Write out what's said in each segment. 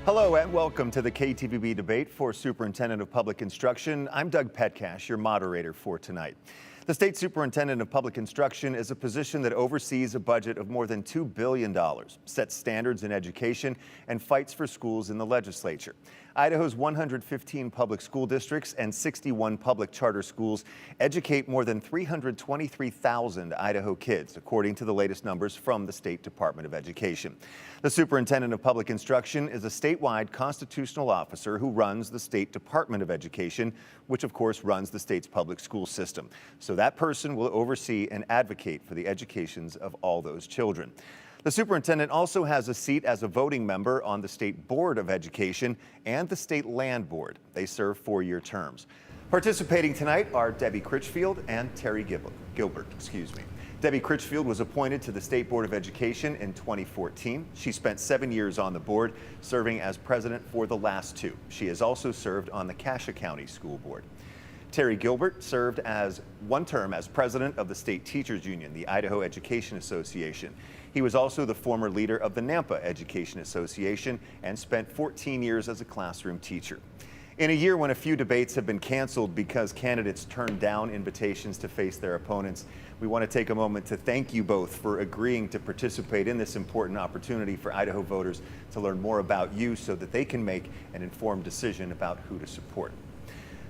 Hello and welcome to the KTVB debate for Superintendent of Public Instruction. I'm Doug Petcash, your moderator for tonight. The State Superintendent of Public Instruction is a position that oversees a budget of more than $2 billion, sets standards in education, and fights for schools in the legislature. Idaho's 115 public school districts and 61 public charter schools educate more than 323,000 Idaho kids, according to the latest numbers from the State Department of Education. The Superintendent of Public Instruction is a statewide constitutional officer who runs the State Department of Education, which of course runs the state's public school system. So that person will oversee and advocate for the educations of all those children. The superintendent also has a seat as a voting member on the State Board of Education and the State Land Board. They serve four-year terms. Participating tonight are Debbie Critchfield and Terry Gilbert. Debbie Critchfield was appointed to the State Board of Education in 2014. She spent 7 years on the board, serving as president for the last two. She has also served on the Cassia County School Board. Terry Gilbert served as one term as president of the State Teachers Union, the Idaho Education Association. He was also the former leader of the Nampa Education Association and spent 14 years as a classroom teacher. In a year when a few debates have been canceled because candidates turned down invitations to face their opponents, we want to take a moment to thank you both for agreeing to participate in this important opportunity for Idaho voters to learn more about you so that they can make an informed decision about who to support.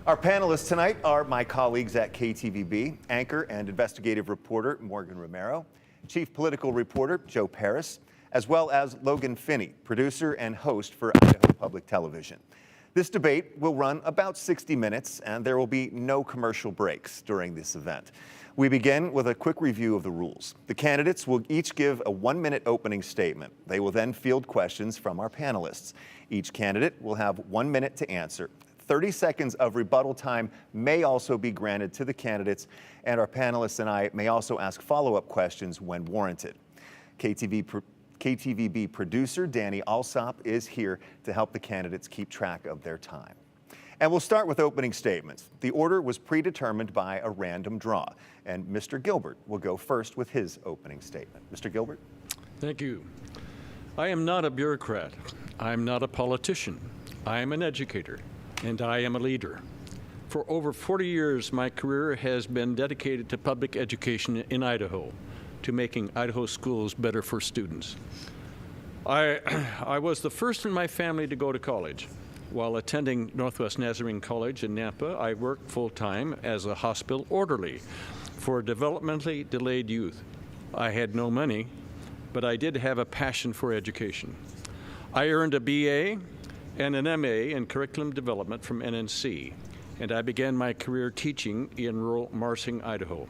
Our panelists tonight are my colleagues at KTVB, anchor and investigative reporter Morgan Romero, chief political reporter Joe Paris, as well as Logan Finney, producer and host for Idaho Public Television. This debate will run about 60 minutes and there will be no commercial breaks during this event. We begin with a quick review of the rules. The candidates will each give a 1-minute opening statement. They will then field questions from our panelists. Each candidate will have 1 minute to answer. 30 seconds of rebuttal time may also be granted to the candidates, and our panelists and I may also ask follow-up questions when warranted. KTVB producer Danny Alsop is here to help the candidates keep track of their time. And we'll start with opening statements. The order was predetermined by a random draw, and Mr. Gilbert will go first with his opening statement. Mr. Gilbert? Thank you. I am not a bureaucrat. I'm not a politician. I am an educator. And I am a leader. For over 40 years, my career has been dedicated to public education in Idaho, to making Idaho schools better for students. I was the first in my family to go to college. While attending Northwest Nazarene College in Nampa, I worked full-time as a hospital orderly for developmentally delayed youth. I had no money, but I did have a passion for education. I earned a BA and an MA in curriculum development from NNC, and I began my career teaching in rural Marsing, Idaho.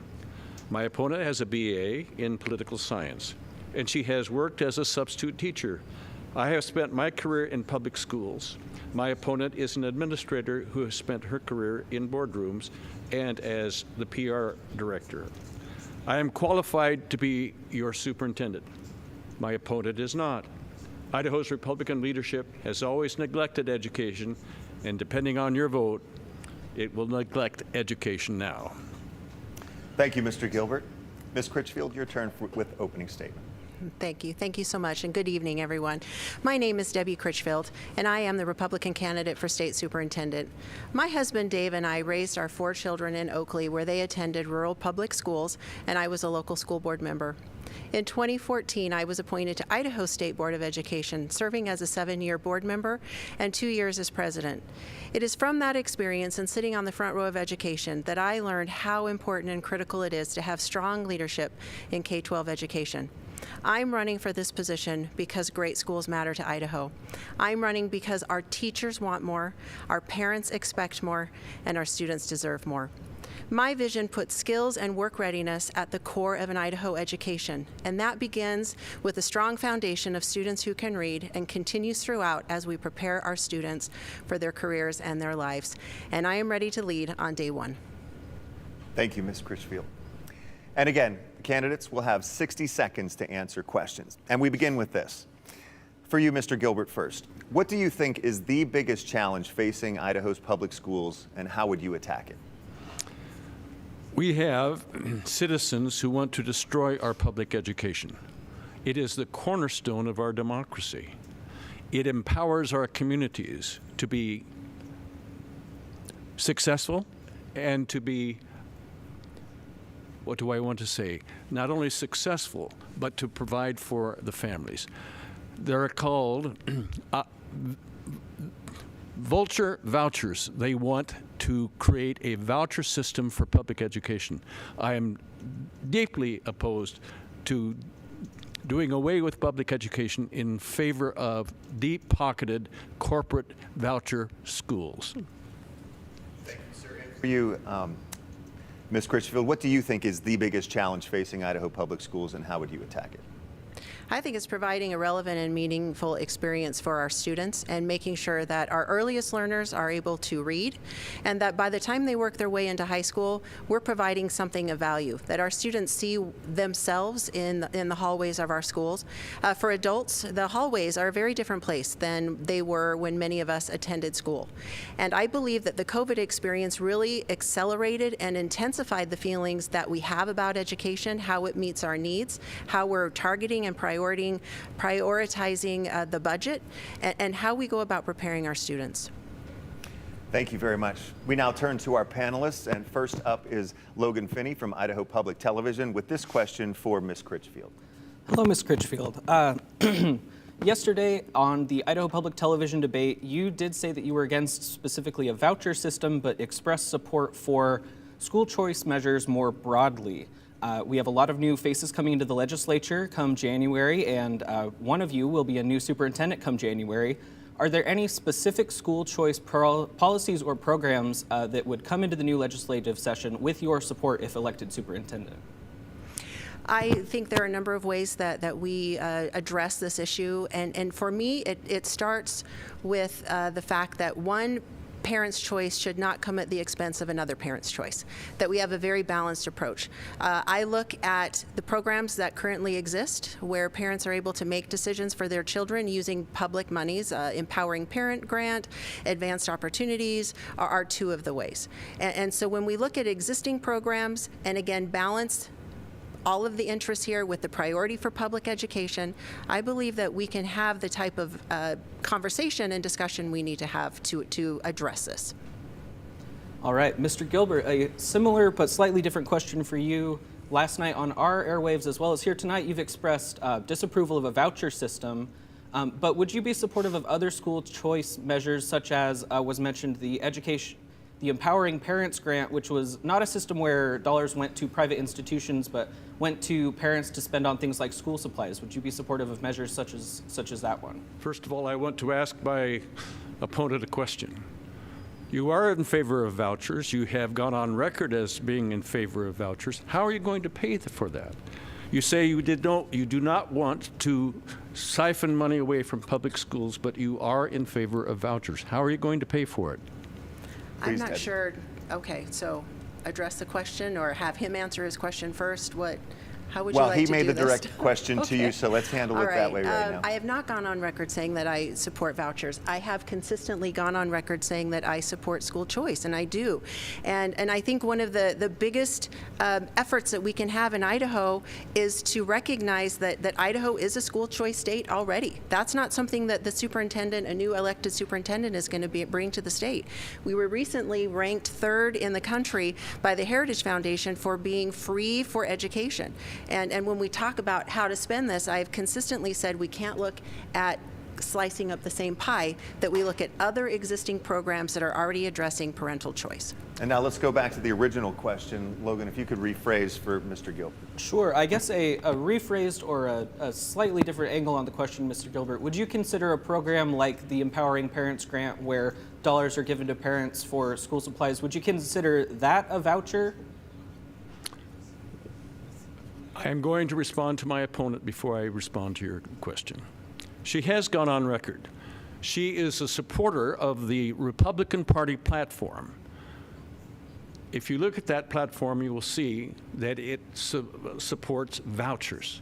My opponent has a BA in political science, and she has worked as a substitute teacher. I have spent my career in public schools. My opponent is an administrator who has spent her career in boardrooms and as the PR director. I am qualified to be your superintendent. My opponent is not. Idaho's Republican leadership has always neglected education, and depending on your vote, it will neglect education now. Thank you, Mr. Gilbert. Ms. Critchfield, your turn with opening statement. Thank you. Thank you so much, and good evening, everyone. My name is Debbie Critchfield, and I am the Republican candidate for state superintendent. My husband, Dave, and I raised our 4 children in Oakley, where they attended rural public schools, and I was a local school board member. In 2014, I was appointed to Idaho State Board of Education, serving as a 7-year board member and 2 years as president. It is from that experience and sitting on the front row of education that I learned how important and critical it is to have strong leadership in K-12 education. I'm running for this position because great schools matter to Idaho. I'm running because our teachers want more, our parents expect more, and our students deserve more. My vision puts skills and work readiness at the core of an Idaho education, and that begins with a strong foundation of students who can read and continues throughout as we prepare our students for their careers and their lives. And I am ready to lead on day one. Thank you, Ms. Critchfield. And again, candidates will have 60 seconds to answer questions. And we begin with this. For you, Mr. Gilbert, first, what do you think is the biggest challenge facing Idaho's public schools, and how would you attack it? We have citizens who want to destroy our public education. It is the cornerstone of our democracy. It empowers our communities to be successful and to be, what do I want to say, not only successful, but to provide for the families. They're called vouchers. They want to create a voucher system for public education. I am deeply opposed to doing away with public education in favor of deep-pocketed corporate voucher schools. Thank you, sir. And for you, Ms. Critchfield, what do you think is the biggest challenge facing Idaho public schools, and how would you attack it? I think it's providing a relevant and meaningful experience for our students and making sure that our earliest learners are able to read, and that by the time they work their way into high school, we're providing something of value, that our students see themselves in the hallways of our schools. For adults, the hallways are a very different place than they were when many of us attended school. And I believe that the COVID experience really accelerated and intensified the feelings that we have about education, how it meets our needs, how we're targeting and prioritizing the budget, and how we go about preparing our students. Thank you very much. We now turn to our panelists, and first up is Logan Finney from Idaho Public Television with this question for Ms. Critchfield. Hello, Ms. Critchfield. Yesterday on the Idaho Public Television debate, you did say that you were against specifically a voucher system, but expressed support for school choice measures more broadly. We have a lot of new faces coming into the legislature come January, and one of you will be a new superintendent come January. Are there any specific school choice policies or programs that would come into the new legislative session with your support if elected superintendent? I think there are a number of ways that we address this issue, and for me, it starts with the fact that one parent's choice should not come at the expense of another parent's choice, that we have a very balanced approach. I look at the programs that currently exist where parents are able to make decisions for their children using public monies. Empowering Parent Grant, Advanced Opportunities are two of the ways. And so when we look at existing programs, and again, balance all of the interests here with the priority for public education, I believe that we can have the type of conversation and discussion we need to have to address this. All right, Mr. Gilbert, a similar but slightly different question for you. Last night on our airwaves, as well as here tonight, you've expressed disapproval of a voucher system, but would you be supportive of other school choice measures, such as was mentioned, the Empowering Parents Grant, which was not a system where dollars went to private institutions, but went to parents to spend on things like school supplies? Would you be supportive of measures such as that one? First of all, I want to ask my opponent a question. You are in favor of vouchers. You have gone on record as being in favor of vouchers. How are you going to pay for that? You say you do not want to siphon money away from public schools, but you are in favor of vouchers. How are you going to pay for it? I'm Please, not Debbie. sure. Okay, so address the question or have him answer his question first. How would you like to do this? Well, he made the direct question to you, so let's handle it that way right now. I have not gone on record saying that I support vouchers. I have consistently gone on record saying that I support school choice, and I do. And I think one of the biggest efforts that we can have in Idaho is to recognize that Idaho is a school choice state already. That's not something that the superintendent, a new elected superintendent, is going to bring to the state. We were recently ranked 3rd in the country by the Heritage Foundation for being free for education. And when we talk about how to spend this, I've consistently said we can't look at slicing up the same pie, that we look at other existing programs that are already addressing parental choice. And now let's go back to the original question. Logan, if you could rephrase for Mr. Gilbert. Sure. I guess a rephrased or a slightly different angle on the question, Mr. Gilbert. Would you consider a program like the Empowering Parents Grant, where dollars are given to parents for school supplies, would you consider that a voucher? I am going to respond to my opponent before I respond to your question. She has gone on record. She is a supporter of the Republican Party platform. If you look at that platform, you will see that it supports vouchers.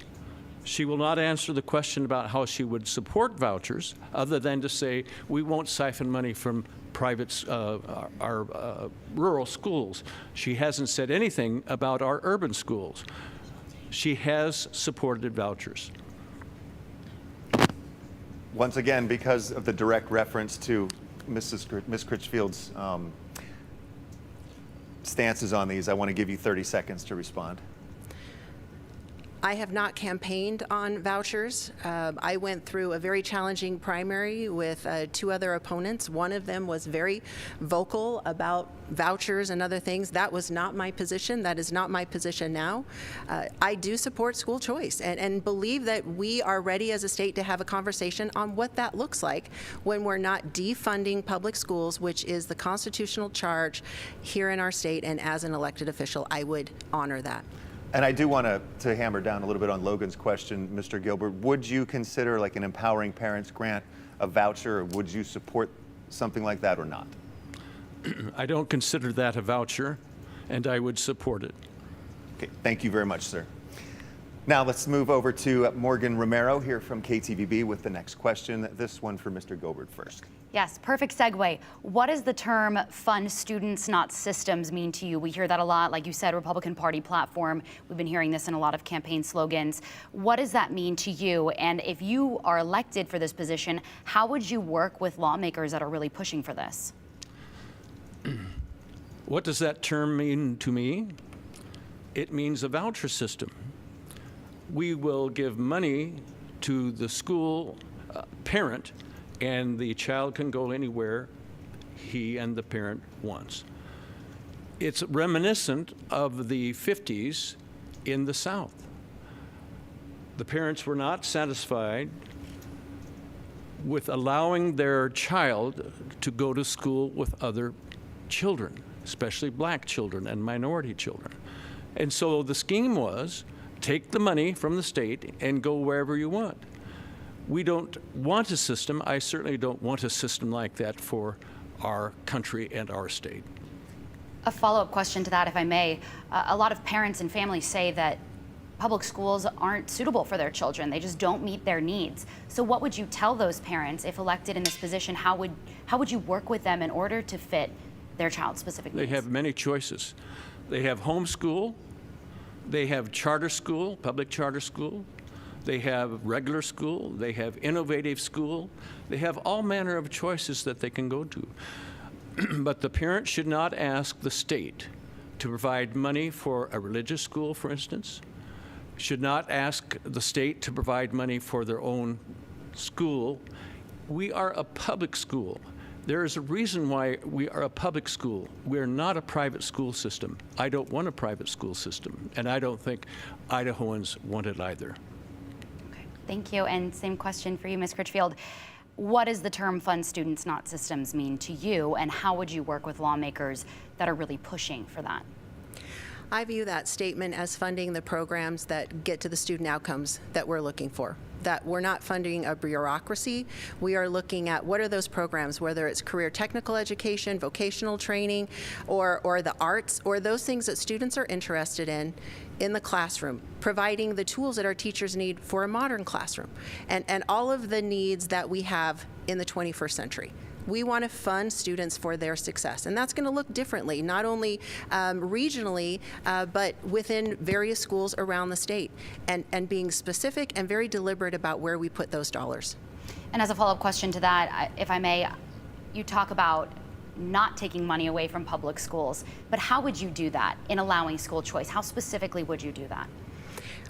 She will not answer the question about how she would support vouchers, other than to say we won't siphon money from private, our rural schools. She hasn't said anything about our urban schools. She has supported vouchers. Once again, because of the direct reference to Ms. Critchfield's stances on these, I want to give you 30 seconds to respond. I have not campaigned on vouchers. I went through a very challenging primary with 2 other opponents. One of them was very vocal about vouchers and other things. That was not my position. That is not my position now. I do support school choice and believe that we are ready as a state to have a conversation on what that looks like when we're not defunding public schools, which is the constitutional charge here in our state, and as an elected official, I would honor that. And I do want to hammer down a little bit on Logan's question, Mr. Gilbert. Would you consider like an Empowering Parents grant a voucher, or would you support something like that or not? I don't consider that a voucher, and I would support it. Okay, thank you very much, sir. Now let's move over to Morgan Romero here from KTVB with the next question. This one for Mr. Gilbert first. Yes, perfect segue. What does the term fund students, not systems mean to you? We hear that a lot, like you said, Republican Party platform. We've been hearing this in a lot of campaign slogans. What does that mean to you? And if you are elected for this position, how would you work with lawmakers that are really pushing for this? What does that term mean to me? It means a voucher system. We will give money to the school parent, and the child can go anywhere he and the parent wants. It's reminiscent of the 50s in the South. The parents were not satisfied with allowing their child to go to school with other children, especially black children and minority children. And so the scheme was, take the money from the state and go wherever you want. We don't want a system. I certainly don't want a system like that for our country and our state. A follow-up question to that, if I may. A lot of parents and families say that public schools aren't suitable for their children. They just don't meet their needs. So what would you tell those parents if elected in this position? How would you work with them in order to fit their child's specific needs? They have many choices. They have homeschool. They have charter school, public charter school. They have regular school. They have innovative school. They have all manner of choices that they can go to. But the parent should not ask the state to provide money for a religious school, for instance, should not ask the state to provide money for their own school. We are a public school. There is a reason why we are a public school. We are not a private school system. I don't want a private school system, and I don't think Idahoans want it either. Okay, thank you. And same question for you, Ms. Critchfield. What does the term fund students, not systems mean to you, and how would you work with lawmakers that are really pushing for that? I view that statement as funding the programs that get to the student outcomes that we're looking for. That we're not funding a bureaucracy. We are looking at what are those programs, whether it's career technical education, vocational training, or the arts, or those things that students are interested in the classroom, providing the tools that our teachers need for a modern classroom, and all of the needs that we have in the 21st century. We want to fund students for their success, and that's going to look differently, not only regionally, but within various schools around the state, and being specific and very deliberate about where we put those dollars. And as a follow-up question to that, if I may, you talk about not taking money away from public schools, but how would you do that in allowing school choice? How specifically would you do that?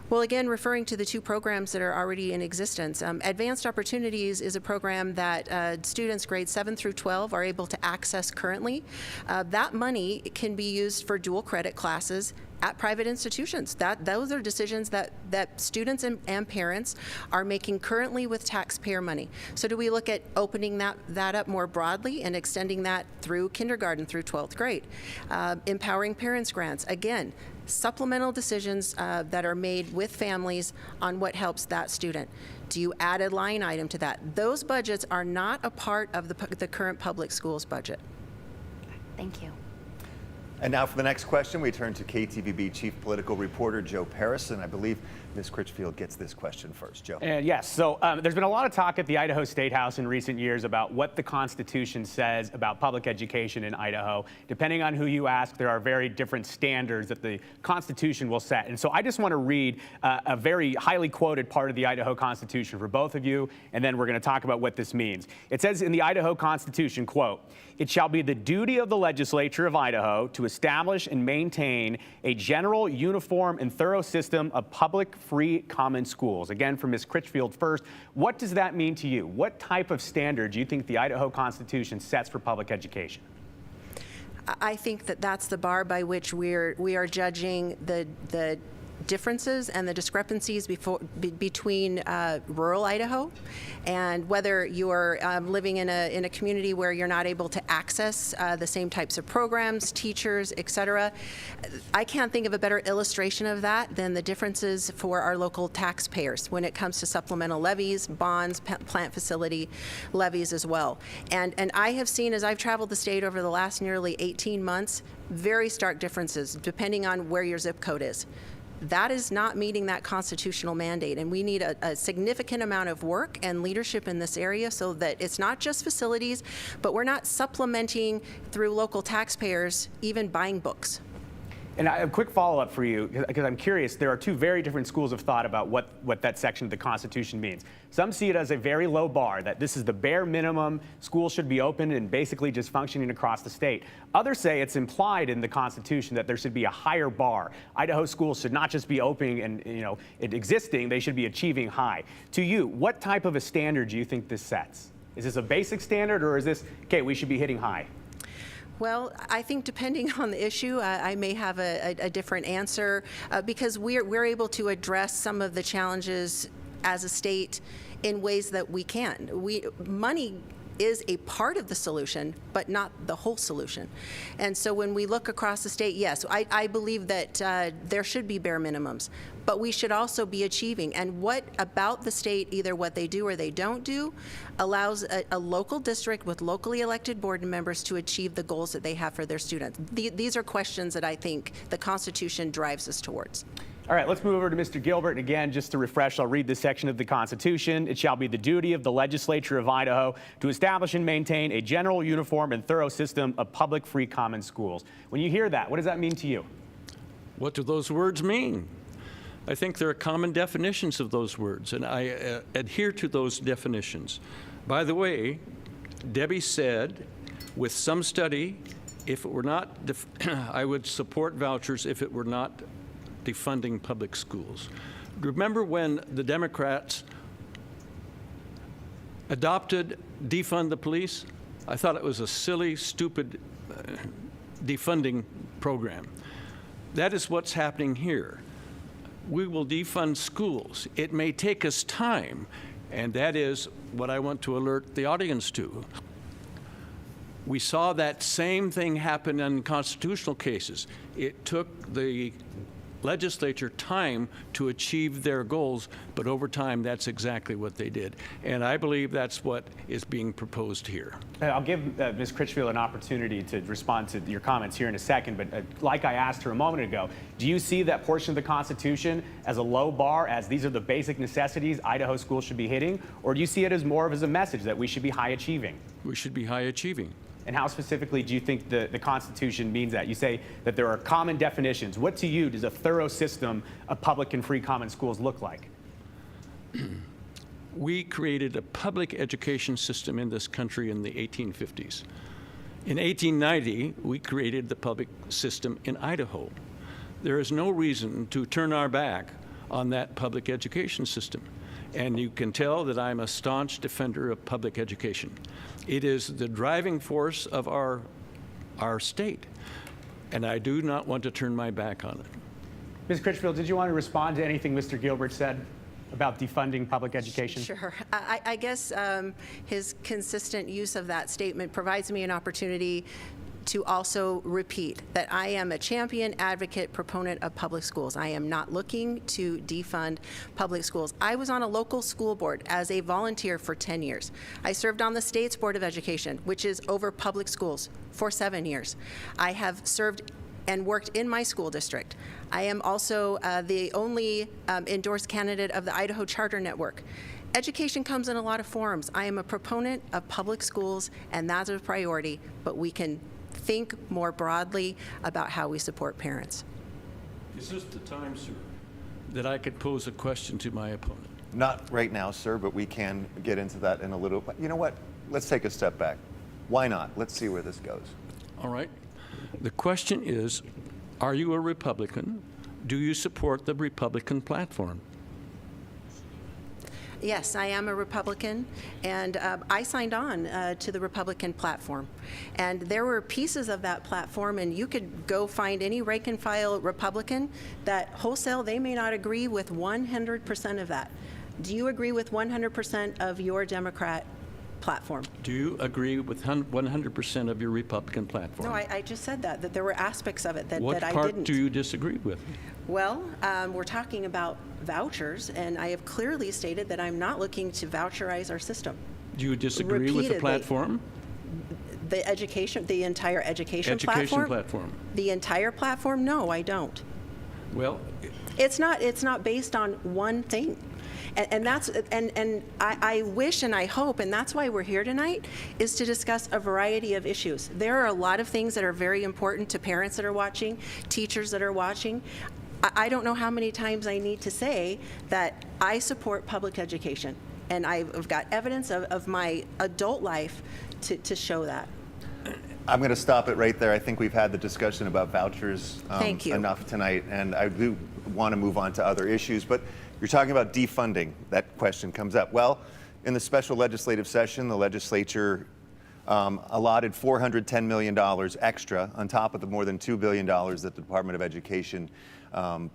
Well, again, referring to the two programs that are already in existence, Advanced Opportunities is a program that students grades 7 through 12 are able to access currently. That money can be used for dual credit classes at private institutions. Those are decisions that students and parents are making currently with taxpayer money. So do we look at opening that up more broadly and extending that through kindergarten through 12th grade? Empowering Parents grants, again, supplemental decisions that are made with families on what helps that student. Do you add a line item to that? Those budgets are not a part of the current public schools budget. Thank you. And now for the next question, we turn to KTVB Chief Political Reporter Joe Paris. And I believe, Ms. Critchfield gets this question first. Joe. And yes, so there's been a lot of talk at the Idaho State House in recent years about what the Constitution says about public education in Idaho. Depending on who you ask, there are very different standards that the Constitution will set. And so I just want to read a very highly quoted part of the Idaho Constitution for both of you, and then we're going to talk about what this means. It says in the Idaho Constitution, quote, "It shall be the duty of the legislature of Idaho to establish and maintain a general, uniform, and thorough system of public, free, common schools." Again, from Ms. Critchfield first, what does that mean to you? What type of standard do you think the Idaho Constitution sets for public education? I think that that's the bar by which we are judging the differences and the discrepancies between rural Idaho, and whether you're living in a community where you're not able to access the same types of programs, teachers, etc. I can't think of a better illustration of that than the differences for our local taxpayers when it comes to supplemental levies, bonds, plant facility levies as well. And I have seen, as I've traveled the state over the last nearly 18 months, very stark differences depending on where your zip code is. That is not meeting that constitutional mandate, and we need a significant amount of work and leadership in this area so that it's not just facilities, but we're not supplementing through local taxpayers even buying books. And a quick follow-up for you, because I'm curious, there are two very different schools of thought about what that section of the Constitution means. Some see it as a very low bar, that this is the bare minimum, schools should be open and basically just functioning across the state. Others say it's implied in the Constitution that there should be a higher bar. Idaho schools should not just be open and existing, they should be achieving high. To you, what type of a standard do you think this sets? Is this a basic standard, or is this, okay, we should be hitting high? Well, I think depending on the issue, I may have a different answer because we're able to address some of the challenges as a state in ways that we can. Money is a part of the solution, but not the whole solution. And so when we look across the state, yes, I believe that there should be bare minimums, but we should also be achieving. And what about the state, either what they do or they don't do, allows a local district with locally elected board members to achieve the goals that they have for their students? These are questions that I think the Constitution drives us towards. All right, let's move over to Mr. Gilbert. And again, just to refresh, I'll read this section of the Constitution. It shall be the duty of the legislature of Idaho to establish and maintain a general, uniform, and thorough system of public, free, common schools. When you hear that, what does that mean to you? What do those words mean? I think there are common definitions of those words, and I adhere to those definitions. By the way, Debbie said, with some study, if it were not, I would support vouchers if it were not defunding public schools. Remember when the Democrats adopted defund the police? I thought it was a silly, stupid defunding program. That is what's happening here. We will defund schools. It may take us time, and that is what I want to alert the audience to. We saw that same thing happen in constitutional cases. It took the legislature time to achieve their goals, but over time, that's exactly what they did. And I believe that's what is being proposed here. I'll give Ms. Critchfield an opportunity to respond to your comments here in a second, but like I asked her a moment ago, do you see that portion of the Constitution as a low bar, as these are the basic necessities Idaho schools should be hitting, or do you see it as more of as a message that we should be high achieving? We should be high achieving. And how specifically do you think the Constitution means that? You say that there are common definitions. What to you does a thorough system of public and free common schools look like? We created a public education system in this country in the 1850s. In 1890, we created the public system in Idaho. There is no reason to turn our back on that public education system. And you can tell that I'm a staunch defender of public education. It is the driving force of our state, and I do not want to turn my back on it. Ms. Critchfield, did you want to respond to anything Mr. Gilbert said about defunding public education? Sure. I guess his consistent use of that statement provides me an opportunity to also repeat that I am a champion, advocate, proponent of public schools. I am not looking to defund public schools. I was on a local school board as a volunteer for 10 years. I served on the state's Board of Education, which is over public schools, for 7 years. I have served and worked in my school district. I am also the only endorsed candidate of the Idaho Charter Network. Education comes in a lot of forms. I am a proponent of public schools, and that's a priority, but we can think more broadly about how we support parents. Is this the time, sir, that I could pose a question to my opponent? Not right now, sir, but we can get into that in a little. You know what? Let's take a step back. Why not? Let's see where this goes. All right. The question is, are you a Republican? Do you support the Republican platform? Yes, I am a Republican, and I signed on to the Republican platform. And there were pieces of that platform, and you could go find any rank and file Republican that wholesale, they may not agree with 100% of that. Do you agree with 100% of your Democrat platform? Do you agree with 100% of your Republican platform? No, I just said that there were aspects of it that I didn't. What part do you disagree with? Well, we're talking about vouchers, and I have clearly stated that I'm not looking to voucherize our system. Do you disagree with the platform? The entire education platform? The entire platform? No, I don't. Well, it's not based on one thing. And I wish and I hope, and that's why we're here tonight, is to discuss a variety of issues. There are a lot of things that are very important to parents that are watching, teachers that are watching. I don't know how many times I need to say that I support public education, and I've got evidence of my adult life to show that. I'm going to stop it right there. I think we've had the discussion about vouchers Thank you. enough tonight, and I do want to move on to other issues. But you're talking about defunding. That question comes up. Well, in the special legislative session, the legislature allotted $410 million extra on top of the more than $2 billion that the Department of Education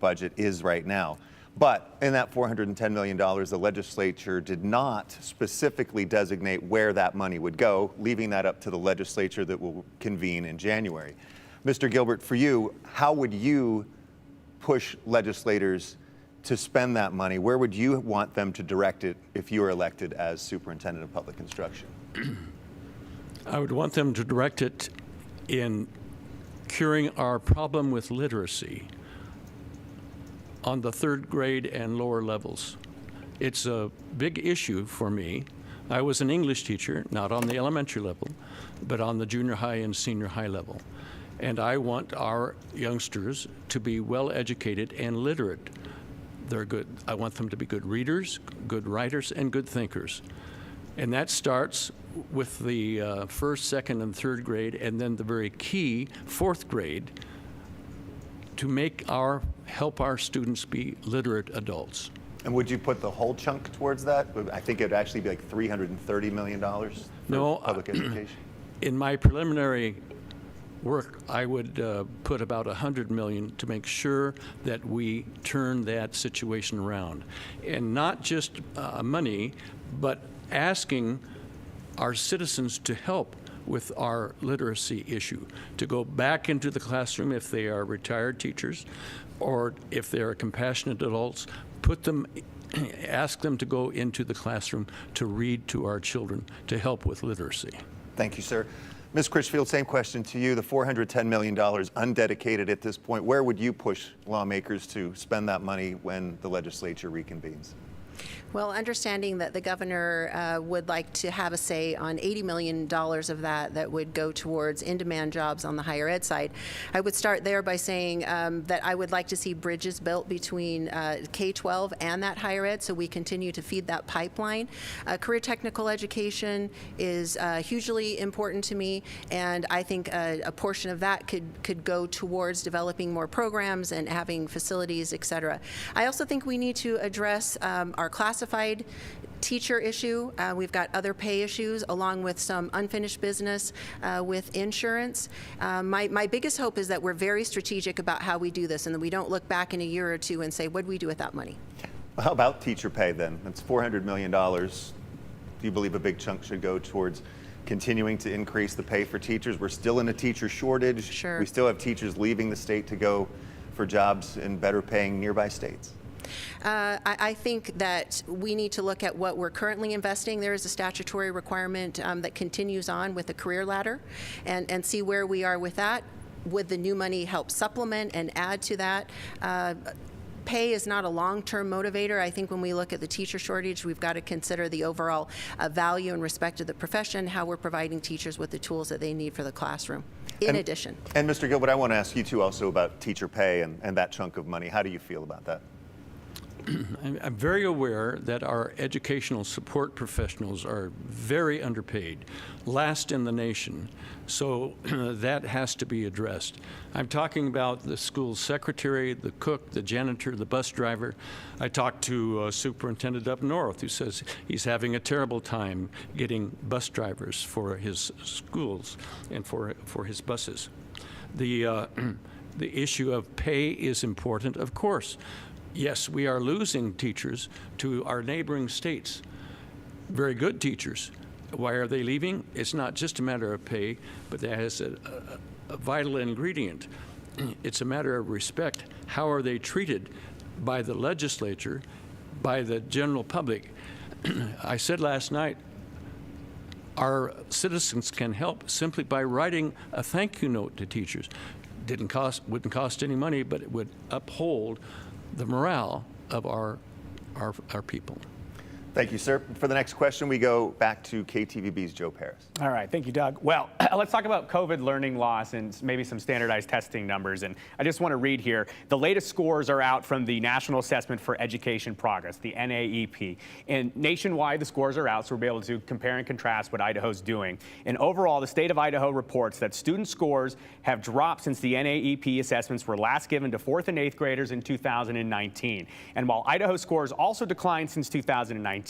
budget is right now. But in that $410 million, the legislature did not specifically designate where that money would go, leaving that up to the legislature that will convene in January. Mr. Gilbert, for you, how would you push legislators to spend that money? Where would you want them to direct it if you were elected as Superintendent of Public Instruction? I would want them to direct it in curing our problem with literacy on the third grade and lower levels. It's a big issue for me. I was an English teacher, not on the elementary level, but on the junior high and senior high level. And I want our youngsters to be well educated and literate. They're good. I want them to be good readers, good writers, and good thinkers. And that starts with the first, second, and third grade, and then the very key fourth grade, to help our students be literate adults. And would you put the whole chunk towards that? I think it'd actually be like $330 million for public education. In my preliminary work, I would put about $100 million to make sure that we turn that situation around. And not just money, but asking our citizens to help with our literacy issue, to go back into the classroom if they are retired teachers, or if they are compassionate adults, ask them to go into the classroom to read to our children to help with literacy. Thank you, sir. Ms. Critchfield, same question to you. The $410 million undedicated at this point, where would you push lawmakers to spend that money when the legislature reconvenes? Well, understanding that the governor would like to have a say on $80 million of that would go towards in-demand jobs on the higher ed side, I would start there by saying that I would like to see bridges built between K-12 and that higher ed, so we continue to feed that pipeline. Career technical education is hugely important to me, and I think a portion of that could go towards developing more programs and having facilities, et cetera. I also think we need to address our classified teacher issue. We've got other pay issues along with some unfinished business with insurance. My biggest hope is that we're very strategic about how we do this and that we don't look back in a year or two and say, what do we do with that money? How about teacher pay then? That's $400 million. Do you believe a big chunk should go towards continuing to increase the pay for teachers? We're still in a teacher shortage. Sure. We still have teachers leaving the state to go for jobs in better paying nearby states. I think that we need to look at what we're currently investing. There is a statutory requirement that continues on with the career ladder and see where we are with that. would the new money help supplement and add to that? Pay is not a long-term motivator. I think when we look at the teacher shortage, we've got to consider the overall value and respect of the profession, how we're providing teachers with the tools that they need for the classroom. In addition. And Mr. Gilbert, I want to ask you too also about teacher pay and that chunk of money. How do you feel about that? I'm very aware that our educational support professionals are very underpaid, last in the nation. So that has to be addressed. I'm talking about the school secretary, the cook, the janitor, the bus driver. I talked to a superintendent up north who says he's having a terrible time getting bus drivers for his schools and for his buses. The issue of pay is important, of course. Yes, we are losing teachers to our neighboring states, very good teachers. Why are they leaving? It's not just a matter of pay, but that has a vital ingredient. It's a matter of respect. How are they treated by the legislature, by the general public? I said last night, our citizens can help simply by writing a thank you note to teachers. Wouldn't cost any money, but it would uphold the morale of our people. Thank you, sir. For the next question, we go back to KTVB's Joe Paris. All right, thank you, Doug. Well, let's talk about COVID learning loss and maybe some standardized testing numbers. And I just want to read here. The latest scores are out from the National Assessment for Education Progress, the NAEP. And nationwide, the scores are out, so we'll be able to compare and contrast what Idaho's doing. And overall, the state of Idaho reports that student scores have dropped since the NAEP assessments were last given to 4th and 8th graders in 2019. And while Idaho scores also declined since 2019,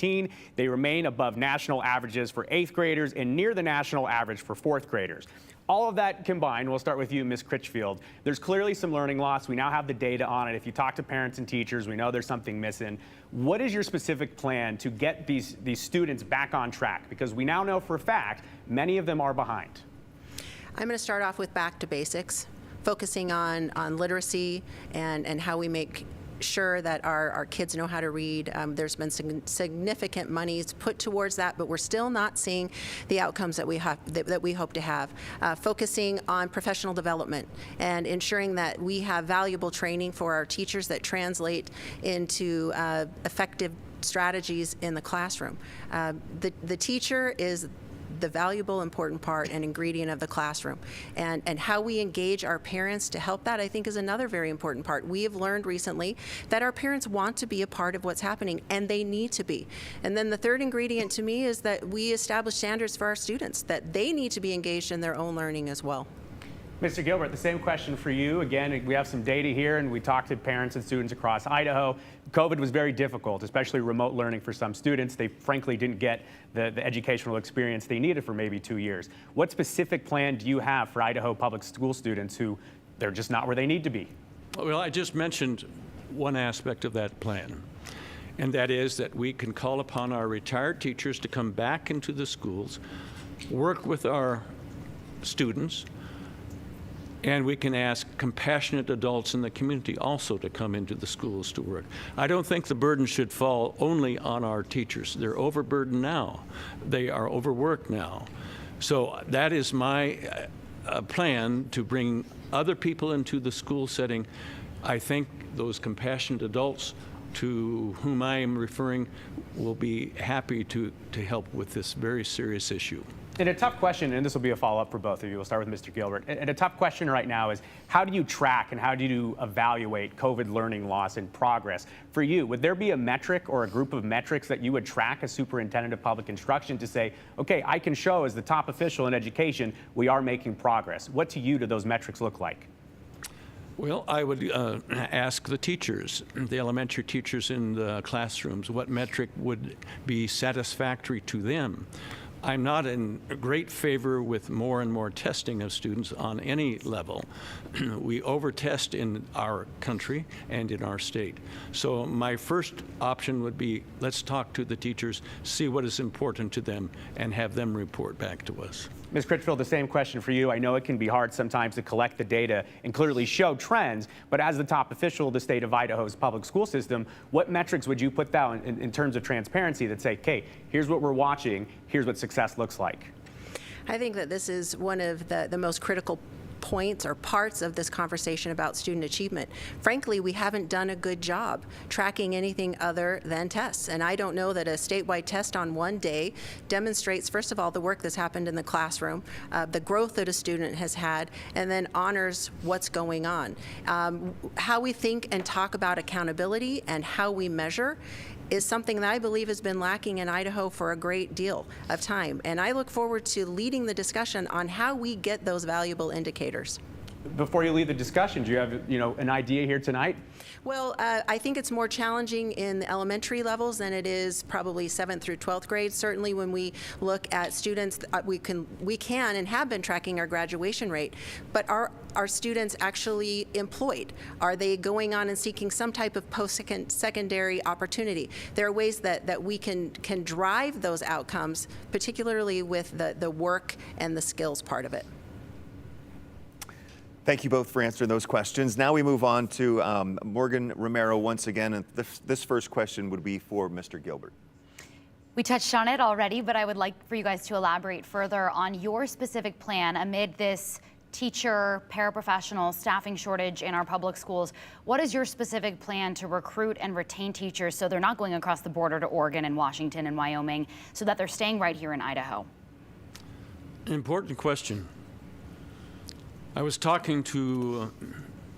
they remain above national averages for 8th graders and near the national average for 4th graders. All of that combined, we'll start with you, Ms. Critchfield. There's clearly some learning loss. We now have the data on it. If you talk to parents and teachers, we know there's something missing. What is your specific plan to get these students back on track? Because we now know for a fact many of them are behind. I'm going to start off with back to basics, focusing on literacy and how we make sure that our kids know how to read. There's been significant monies put towards that, but we're still not seeing the outcomes that we hope to have. Focusing on professional development and ensuring that we have valuable training for our teachers that translate into effective strategies in the classroom. The teacher is the valuable, important part and ingredient of the classroom. And how we engage our parents to help that, I think, is another very important part. We have learned recently that our parents want to be a part of what's happening, and they need to be. And then the third ingredient to me is that we establish standards for our students, that they need to be engaged in their own learning as well. Mr. Gilbert, the same question for you. Again, we have some data here, and we talked to parents and students across Idaho. COVID was very difficult, especially remote learning for some students. They frankly didn't get the educational experience they needed for maybe 2 years. What specific plan do you have for Idaho public school students who they're just not where they need to be? Well, I just mentioned one aspect of that plan, and that is that we can call upon our retired teachers to come back into the schools, work with our students, and we can ask compassionate adults in the community also to come into the schools to work. I don't think the burden should fall only on our teachers. They're overburdened now. They are overworked now. So that is my plan, to bring other people into the school setting. I think those compassionate adults to whom I am referring will be happy to help with this very serious issue. And a tough question, and this will be a follow-up for both of you. We'll start with Mr. Gilbert. And a tough question right now is, how do you track and how do you evaluate COVID learning loss and progress? For you, would there be a metric or a group of metrics that you would track as superintendent of public instruction to say, okay, I can show as the top official in education, we are making progress? What to you do those metrics look like? Well, I would ask the teachers, the elementary teachers in the classrooms, what metric would be satisfactory to them. I'm not in great favor with more and more testing of students on any level. We over-test in our country and in our state. So my first option would be, let's talk to the teachers, see what is important to them, and have them report back to us. Ms. Critchfield, the same question for you. I know it can be hard sometimes to collect the data and clearly show trends, but as the top official of the state of Idaho's public school system, what metrics would you put down in terms of transparency that say, okay, here's what we're watching, here's what success looks like? I think that this is one of the most critical points or parts of this conversation about student achievement. Frankly, we haven't done a good job tracking anything other than tests. And I don't know that a statewide test on one day demonstrates, first of all, the work that's happened in the classroom, the growth that a student has had, and then honors what's going on. How we think and talk about accountability and how we measure is something that I believe has been lacking in Idaho for a great deal of time. And I look forward to leading the discussion on how we get those valuable indicators. Before you lead the discussion, do you have an idea here tonight? Well, I think it's more challenging in the elementary levels than it is probably 7th through 12th grade. Certainly when we look at students, we can and have been tracking our graduation rate, but are students actually employed? Are they going on and seeking some type of post-secondary opportunity? There are ways that we can drive those outcomes, particularly with the work and the skills part of it. Thank you both for answering those questions. Now we move on to Morgan Romero once again, and this first question would be for Mr. Gilbert. We touched on it already, but I would like for you guys to elaborate further on your specific plan amid this teacher, paraprofessional, staffing shortage in our public schools. What is your specific plan to recruit and retain teachers so they're not going across the border to Oregon and Washington and Wyoming, so that they're staying right here in Idaho? Important question. I was talking to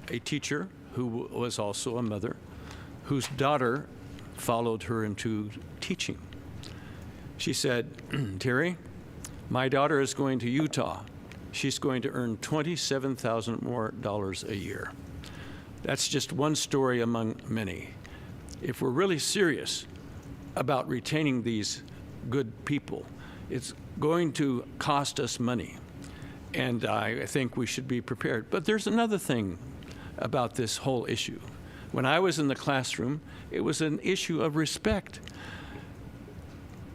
a teacher who was also a mother, whose daughter followed her into teaching. She said, Terry, my daughter is going to Utah. She's going to earn $27,000 more a year. That's just one story among many. If we're really serious about retaining these good people, it's going to cost us money. And I think we should be prepared. But there's another thing about this whole issue. When I was in the classroom, it was an issue of respect.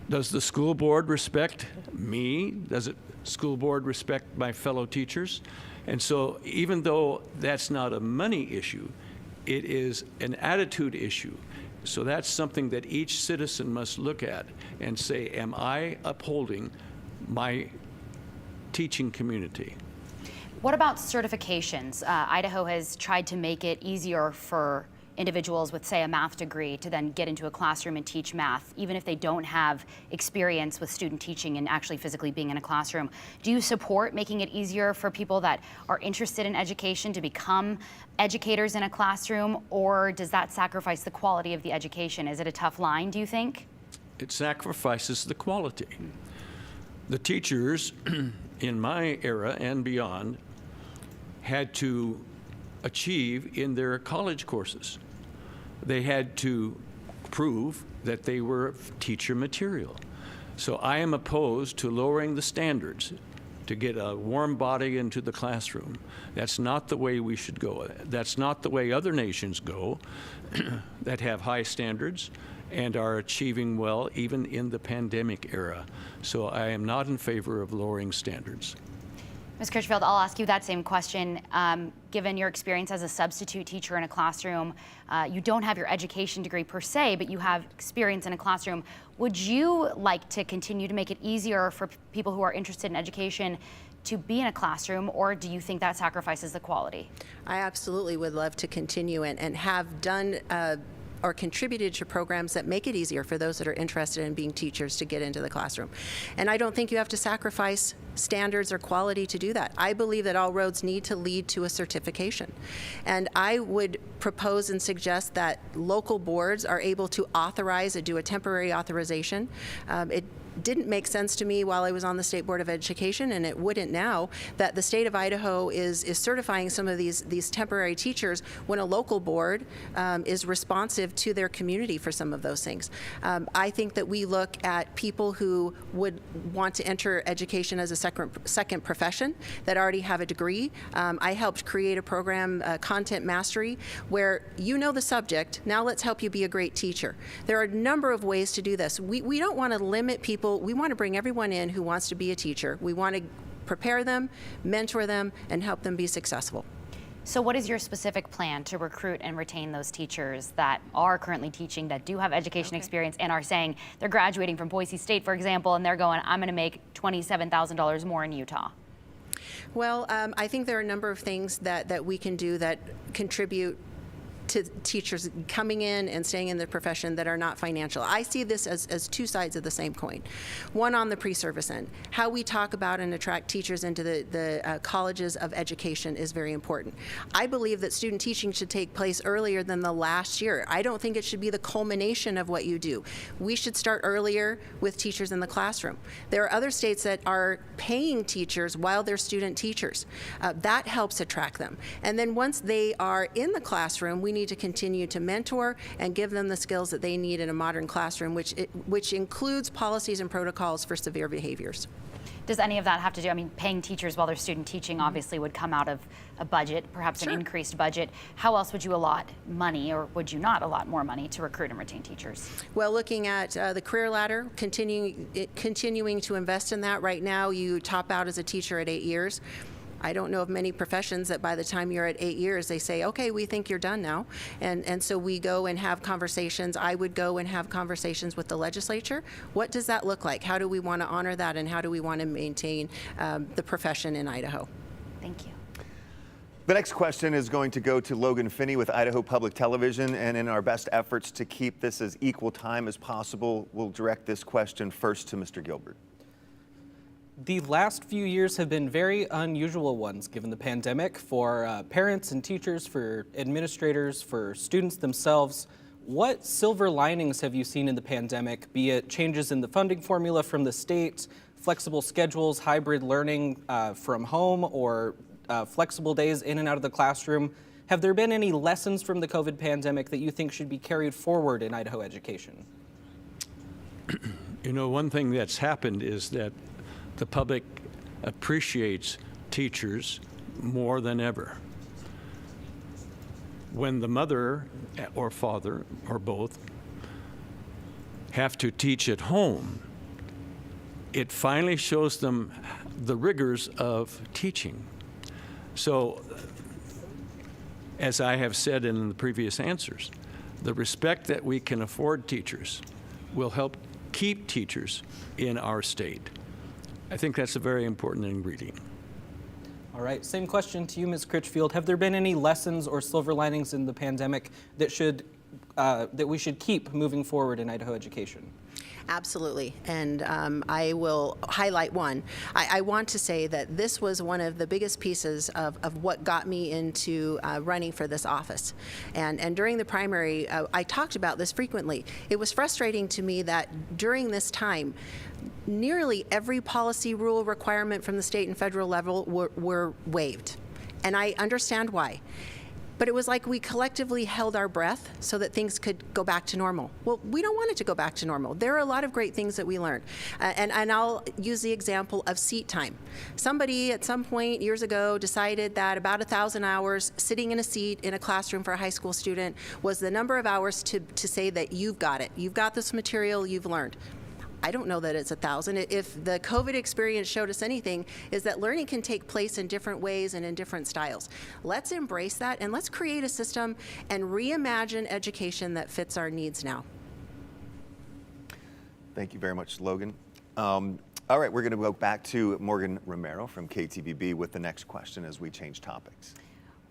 Does the school board respect me? Does the school board respect my fellow teachers? And so even though that's not a money issue, it is an attitude issue. So that's something that each citizen must look at and say, am I upholding my teaching community? What about certifications? Idaho has tried to make it easier for individuals with, say, a math degree to then get into a classroom and teach math, even if they don't have experience with student teaching and actually physically being in a classroom. Do you support making it easier for people that are interested in education to become educators in a classroom, or does that sacrifice the quality of the education? Is it a tough line, do you think? It sacrifices the quality. The teachers in my era and beyond had to achieve in their college courses. They had to prove that they were teacher material. So I am opposed to lowering the standards to get a warm body into the classroom. That's not the way we should go. That's not the way other nations go that have high standards and are achieving well even in the pandemic era. So I am not in favor of lowering standards. Ms. Critchfield, I'll ask you that same question. Given your experience as a substitute teacher in a classroom, you don't have your education degree per se, but you have experience in a classroom. Would you like to continue to make it easier for people who are interested in education to be in a classroom, or do you think that sacrifices the quality? I absolutely would love to continue and have done or contributed to programs that make it easier for those that are interested in being teachers to get into the classroom. And I don't think you have to sacrifice standards or quality to do that. I believe that all roads need to lead to a certification. And I would propose and suggest that local boards are able to authorize or do a temporary authorization. It didn't make sense to me while I was on the State Board of Education, and it wouldn't now, that the state of Idaho is certifying some of these temporary teachers when a local board is responsive to their community for some of those things. I think that we look at people who would want to enter education as a second profession that already have a degree. I helped create a program, Content Mastery, where you know the subject, now let's help you be a great teacher. There are a number of ways to do this. We don't want to limit people. We want to bring everyone in who wants to be a teacher. We want to prepare them, mentor them, and help them be successful. So what is your specific plan to recruit and retain those teachers that are currently teaching, that do have education experience and are saying they're graduating from Boise State, for example, and they're going, I'm going to make $27,000 more in Utah? Well, I think there are a number of things that we can do that contribute to teachers coming in and staying in the profession that are not financial. I see this as two sides of the same coin. One on the pre-service end. How we talk about and attract teachers into the colleges of education is very important. I believe that student teaching should take place earlier than the last year. I don't think it should be the culmination of what you do. We should start earlier with teachers in the classroom. There are other states that are paying teachers while they're student teachers. That helps attract them. And then once they are in the classroom, we need to continue to mentor and give them the skills that they need in a modern classroom, which includes policies and protocols for severe behaviors. Does any of that have to do, I mean, paying teachers while they're student teaching obviously would come out of a budget, perhaps an increased budget. How else would you allot money, or would you not allot more money to recruit and retain teachers? Well, looking at the career ladder, continuing to invest in that. Right now, you top out as a teacher at 8 years. I don't know of many professions that by the time you're at 8 years, they say, okay, we think you're done now. And so we go and have conversations. I would go and have conversations with the legislature. What does that look like? How do we want to honor that, and how do we want to maintain the profession in Idaho? Thank you. The next question is going to go to Logan Finney with Idaho Public Television, and in our best efforts to keep this as equal time as possible, we'll direct this question first to Mr. Gilbert. The last few years have been very unusual ones given the pandemic for parents and teachers, for administrators, for students themselves. What silver linings have you seen in the pandemic, be it changes in the funding formula from the state, flexible schedules, hybrid learning from home, or flexible days in and out of the classroom? Have there been any lessons from the COVID pandemic that you think should be carried forward in Idaho education? You know, one thing that's happened is that the public appreciates teachers more than ever. When the mother or father or both have to teach at home, it finally shows them the rigors of teaching. So, as I have said in the previous answers, the respect that we can afford teachers will help keep teachers in our state. I think that's a very important ingredient. All right, same question to you, Ms. Critchfield. Have there been any lessons or silver linings in the pandemic that we should keep moving forward in Idaho education? Absolutely, and I will highlight one. I want to say that this was one of the biggest pieces of what got me into running for this office. And during the primary, I talked about this frequently. It was frustrating to me that during this time, nearly every policy rule requirement from the state and federal level were waived. And I understand why. But it was like we collectively held our breath so that things could go back to normal. Well, we don't want it to go back to normal. There are a lot of great things that we learned. And I'll use the example of seat time. Somebody at some point years ago decided that about 1,000 hours sitting in a seat in a classroom for a high school student was the number of hours to say that you've got it. You've got this material, you've learned. I don't know that it's 1,000. If the COVID experience showed us anything, is that learning can take place in different ways and in different styles. Let's embrace that, and let's create a system and reimagine education that fits our needs now. Thank you very much, Logan. All right, we're going to go back to Morgan Romero from KTVB with the next question as we change topics.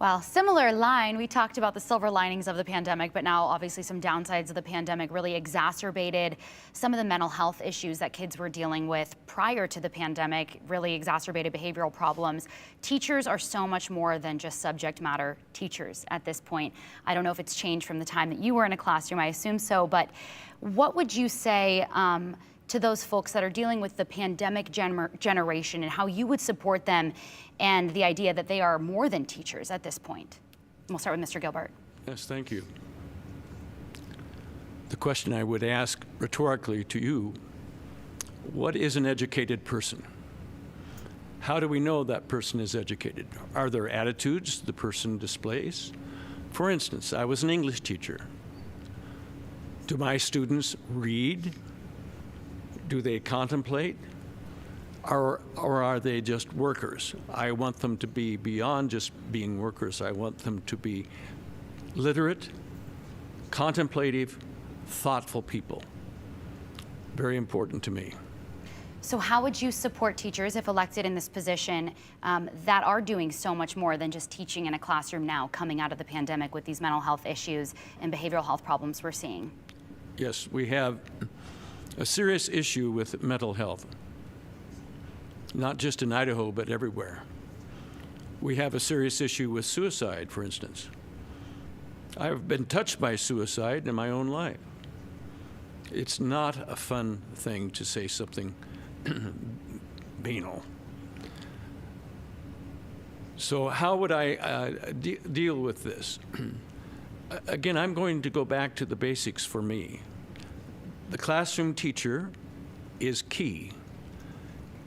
Well, similar line, we talked about the silver linings of the pandemic, but now obviously some downsides of the pandemic really exacerbated some of the mental health issues that kids were dealing with prior to the pandemic, really exacerbated behavioral problems. Teachers are so much more than just subject matter teachers at this point. I don't know if it's changed from the time that you were in a classroom, I assume so, but what would you say to those folks that are dealing with the pandemic generation and how you would support them and the idea that they are more than teachers at this point? And we'll start with Mr. Gilbert. Yes, thank you. The question I would ask rhetorically to you, what is an educated person? How do we know that person is educated? Are there attitudes the person displays? For instance, I was an English teacher. Do my students read? Do they contemplate? Or are they just workers? I want them to be beyond just being workers. I want them to be literate, contemplative, thoughtful people. Very important to me. So how would you support teachers, if elected in this position, that are doing so much more than just teaching in a classroom now, coming out of the pandemic with these mental health issues and behavioral health problems we're seeing? Yes, we have a serious issue with mental health, not just in Idaho, but everywhere. We have a serious issue with suicide, for instance. I've been touched by suicide in my own life. It's not a fun thing to say something banal. So how would I deal with this? Again, I'm going to go back to the basics for me. The classroom teacher is key.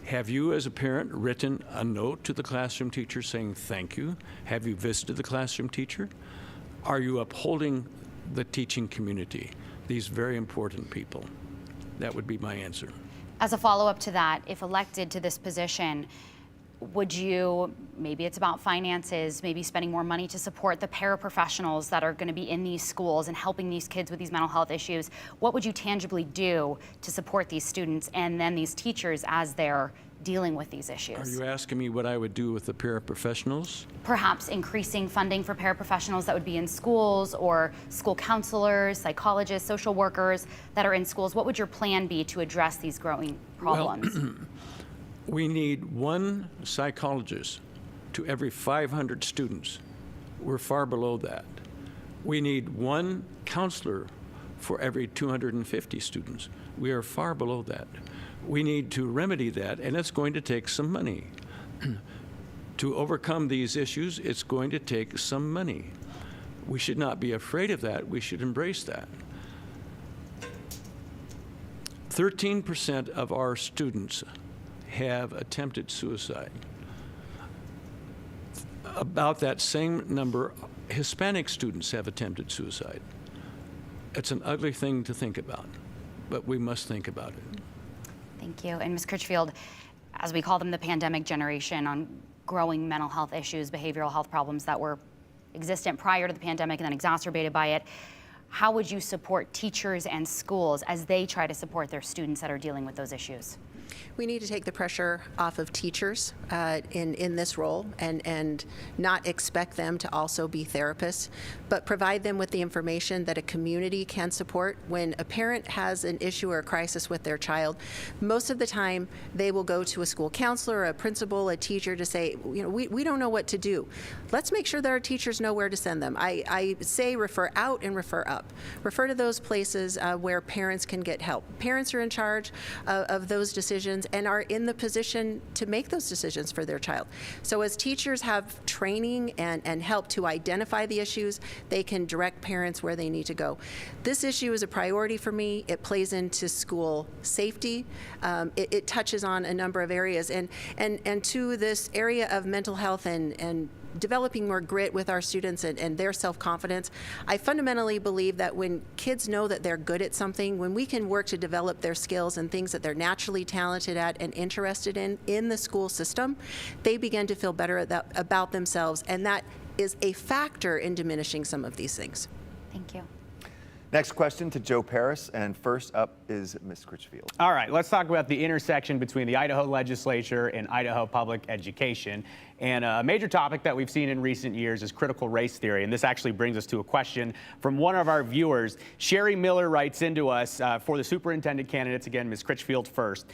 Have you, as a parent, written a note to the classroom teacher saying thank you? Have you visited the classroom teacher? Are you upholding the teaching community? These very important people. That would be my answer. As a follow-up to that, if elected to this position, would you, maybe it's about finances, maybe spending more money to support the paraprofessionals that are going to be in these schools and helping these kids with these mental health issues? What would you tangibly do to support these students and then these teachers as they're dealing with these issues? Are you asking me what I would do with the paraprofessionals? Perhaps increasing funding for paraprofessionals that would be in schools, or school counselors, psychologists, social workers that are in schools. What would your plan be to address these growing problems? Well, we need one psychologist to every 500 students. We're far below that. We need one counselor for every 250 students. We are far below that. We need to remedy that, and it's going to take some money. To overcome these issues, it's going to take some money. We should not be afraid of that. We should embrace that. 13% of our students have attempted suicide. About that same number, Hispanic students have attempted suicide. It's an ugly thing to think about, but we must think about it. Thank you. And Ms. Critchfield, as we call them, the pandemic generation, on growing mental health issues, behavioral health problems that were existent prior to the pandemic and then exacerbated by it, how would you support teachers and schools as they try to support their students that are dealing with those issues? We need to take the pressure off of teachers in this role and not expect them to also be therapists, but provide them with the information that a community can support. When a parent has an issue or a crisis with their child, most of the time they will go to a school counselor, a principal, a teacher to say, you know, we don't know what to do. Let's make sure that our teachers know where to send them. I say refer out and refer up. Refer to those places where parents can get help. Parents are in charge of those decisions and are in the position to make those decisions for their child. So as teachers have training and help to identify the issues, they can direct parents where they need to go. This issue is a priority for me. It plays into school safety. It touches on a number of areas. And to this area of mental health and developing more grit with our students and their self-confidence, I fundamentally believe that when kids know that they're good at something, when we can work to develop their skills and things that they're naturally talented at and interested in the school system, they begin to feel better about themselves, and that is a factor in diminishing some of these things. Thank you. Next question to Joe Paris, and first up is Ms. Critchfield. All right, let's talk about the intersection between the Idaho legislature and Idaho public education. And a major topic that we've seen in recent years is critical race theory. And this actually brings us to a question from one of our viewers. Sherry Miller writes into us for the superintendent candidates, again, Ms. Critchfield first.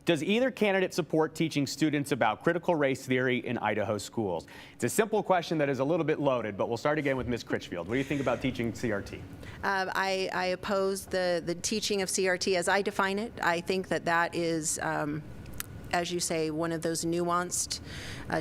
Does either candidate support teaching students about critical race theory in Idaho schools? It's a simple question that is a little bit loaded, but we'll start again with Ms. Critchfield. What do you think about teaching CRT? I oppose the teaching of CRT as I define it. I think that is, as you say, one of those nuanced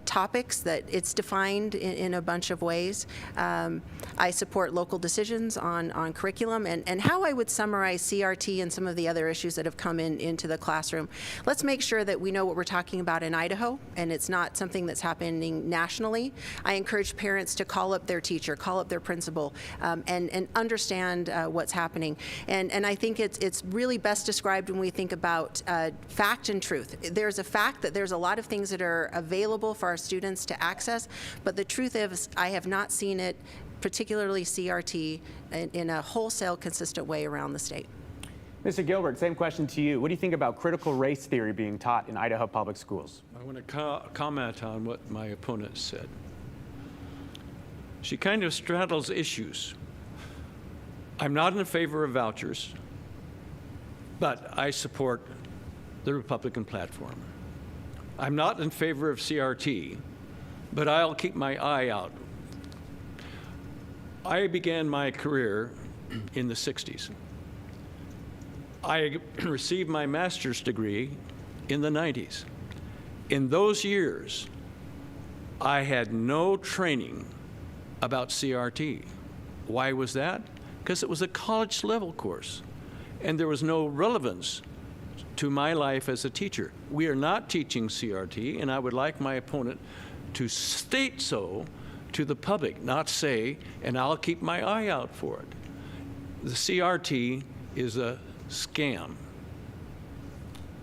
topics that it's defined in a bunch of ways. I support local decisions on curriculum, and how I would summarize CRT and some of the other issues that have come into the classroom. Let's make sure that we know what we're talking about in Idaho, and it's not something that's happening nationally. I encourage parents to call up their teacher, call up their principal, and understand what's happening. And I think it's really best described when we think about fact and truth. There's a fact that there's a lot of things that are available for our students to access, but the truth is I have not seen it, particularly CRT, in a wholesale consistent way around the state. Mr. Gilbert, same question to you. What do you think about critical race theory being taught in Idaho public schools? I want to comment on what my opponent said. She kind of straddles issues. I'm not in favor of vouchers, but I support the Republican platform. I'm not in favor of CRT, but I'll keep my eye out. I began my career in the 60s. I received my master's degree in the 90s. In those years, I had no training about CRT. Why was that? Because it was a college level course, and there was no relevance to my life as a teacher. We are not teaching CRT, and I would like my opponent to state so to the public, not say, and I'll keep my eye out for it. The CRT is a scam.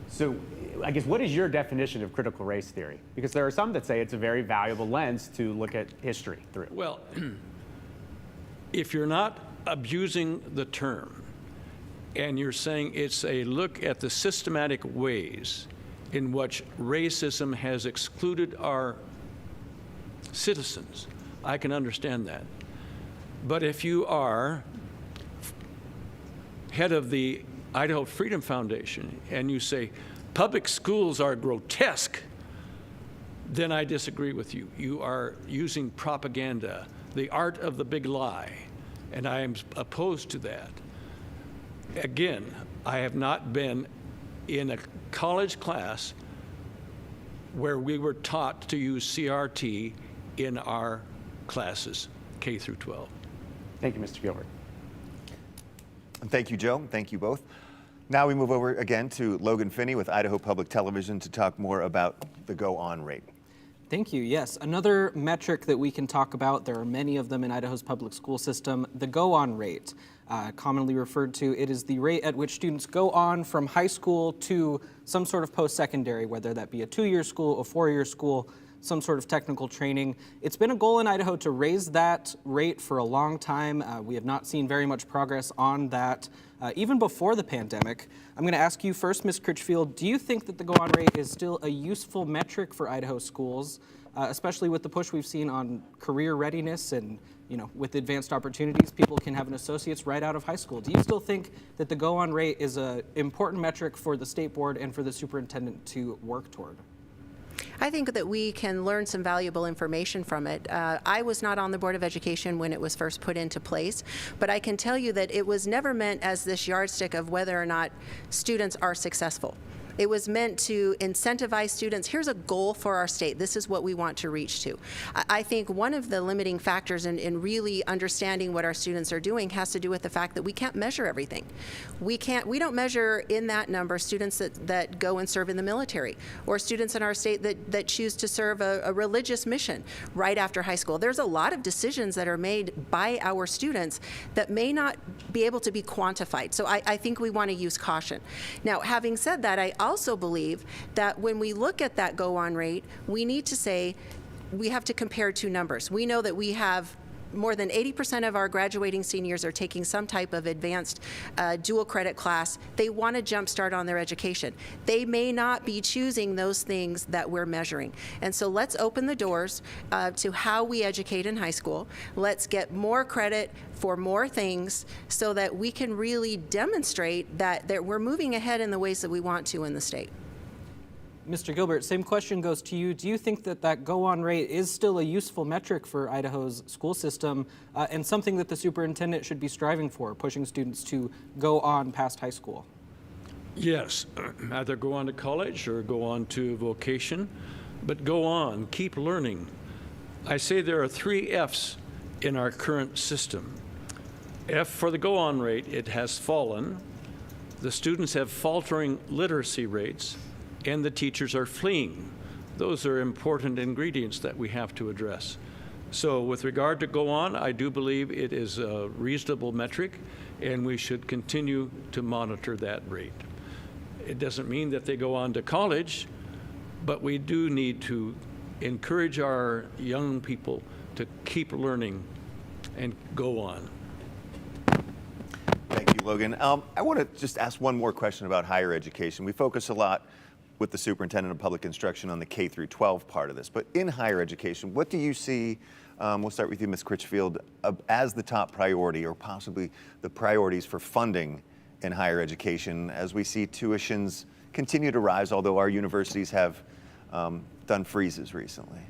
So I guess what is your definition of critical race theory? Because there are some that say it's a very valuable lens to look at history through. Well, if you're not abusing the term and you're saying it's a look at the systematic ways in which racism has excluded our citizens, I can understand that. But if you are head of the Idaho Freedom Foundation and you say public schools are grotesque, then I disagree with you. You are using propaganda, the art of the big lie, and I am opposed to that. Again, I have not been in a college class where we were taught to use CRT in our classes, K through 12. Thank you, Mr. Gilbert. Thank you, Joe. Thank you both. Now we move over again to Logan Finney with Idaho Public Television to talk more about the go-on rate. Thank you. Yes, another metric that we can talk about, there are many of them in Idaho's public school system, the go-on rate. Commonly referred to, it is the rate at which students go on from high school to some sort of post-secondary, whether that be a 2-year school, a 4-year school, some sort of technical training. It's been a goal in Idaho to raise that rate for a long time. We have not seen very much progress on that, even before the pandemic. I'm going to ask you first, Ms. Critchfield, do you think that the go-on rate is still a useful metric for Idaho schools, especially with the push we've seen on career readiness and, you know, with advanced opportunities, people can have an associate's right out of high school. Do you still think that the go-on rate is an important metric for the state board and for the superintendent to work toward? I think that we can learn some valuable information from it. I was not on the Board of Education when it was first put into place, but I can tell you that it was never meant as this yardstick of whether or not students are successful. It was meant to incentivize students. Here's a goal for our state. This is what we want to reach to. I think one of the limiting factors in really understanding what our students are doing has to do with the fact that we can't measure everything. We don't measure in that number students that go and serve in the military, or students in our state that choose to serve a religious mission right after high school. There's a lot of decisions that are made by our students that may not be able to be quantified. So I think we want to use caution. Now, having said that, I also believe that when we look at that go-on rate, we need to say we have to compare two numbers. We know that we have more than 80% of our graduating seniors are taking some type of advanced dual credit class. They want to jumpstart on their education. They may not be choosing those things that we're measuring. And so let's open the doors to how we educate in high school. Let's get more credit for more things so that we can really demonstrate that we're moving ahead in the ways that we want to in the state. Mr. Gilbert, same question goes to you. Do you think that that go-on rate is still a useful metric for Idaho's school system and something that the superintendent should be striving for, pushing students to go on past high school? Yes, either go on to college or go on to vocation, but go on, keep learning. I say there are 3 F's in our current system. F for the go-on rate, it has fallen. The students have faltering literacy rates, and the teachers are fleeing. Those are important ingredients that we have to address. So with regard to go on, I do believe it is a reasonable metric, and we should continue to monitor that rate. It doesn't mean that they go on to college, but we do need to encourage our young people to keep learning and go on. Thank you, Logan. I want to just ask one more question about higher education. We focus a lot with the Superintendent of Public Instruction on the K through 12 part of this, but in higher education, what do you see, we'll start with you, Ms. Critchfield, as the top priority or possibly the priorities for funding in higher education as we see tuitions continue to rise, although our universities have done freezes recently?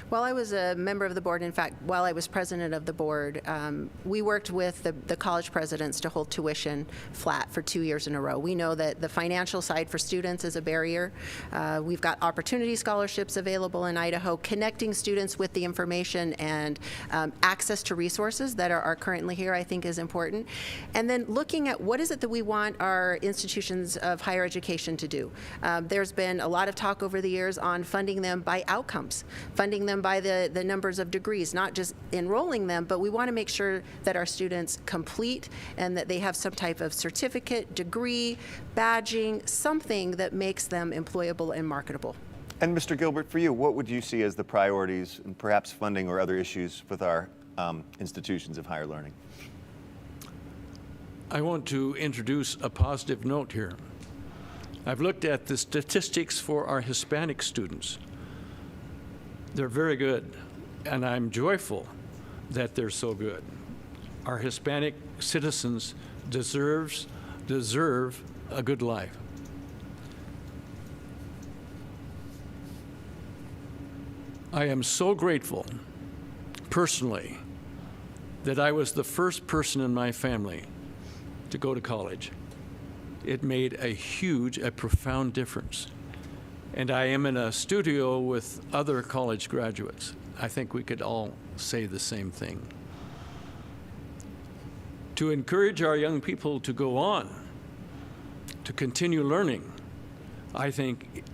While I was a member of the board, in fact, while I was president of the board, we worked with the college presidents to hold tuition flat for 2 years in a row. We know that the financial side for students is a barrier. We've got opportunity scholarships available in Idaho, connecting students with the information and access to resources that are currently here, I think, is important. And then looking at what is it that we want our institutions of higher education to do. There's been a lot of talk over the years on funding them by outcomes, funding them by the numbers of degrees, not just enrolling them, but we want to make sure that our students complete and that they have some type of certificate, degree, badging, something that makes them employable and marketable. And Mr. Gilbert, for you, what would you see as the priorities and perhaps funding or other issues with our institutions of higher learning? I want to introduce a positive note here. I've looked at the statistics for our Hispanic students. They're very good, and I'm joyful that they're so good. Our Hispanic citizens deserve a good life. I am so grateful, personally, that I was the first person in my family to go to college. It made a profound difference. And I am in a studio with other college graduates. I think we could all say the same thing. To encourage our young people to go on, to continue learning, I think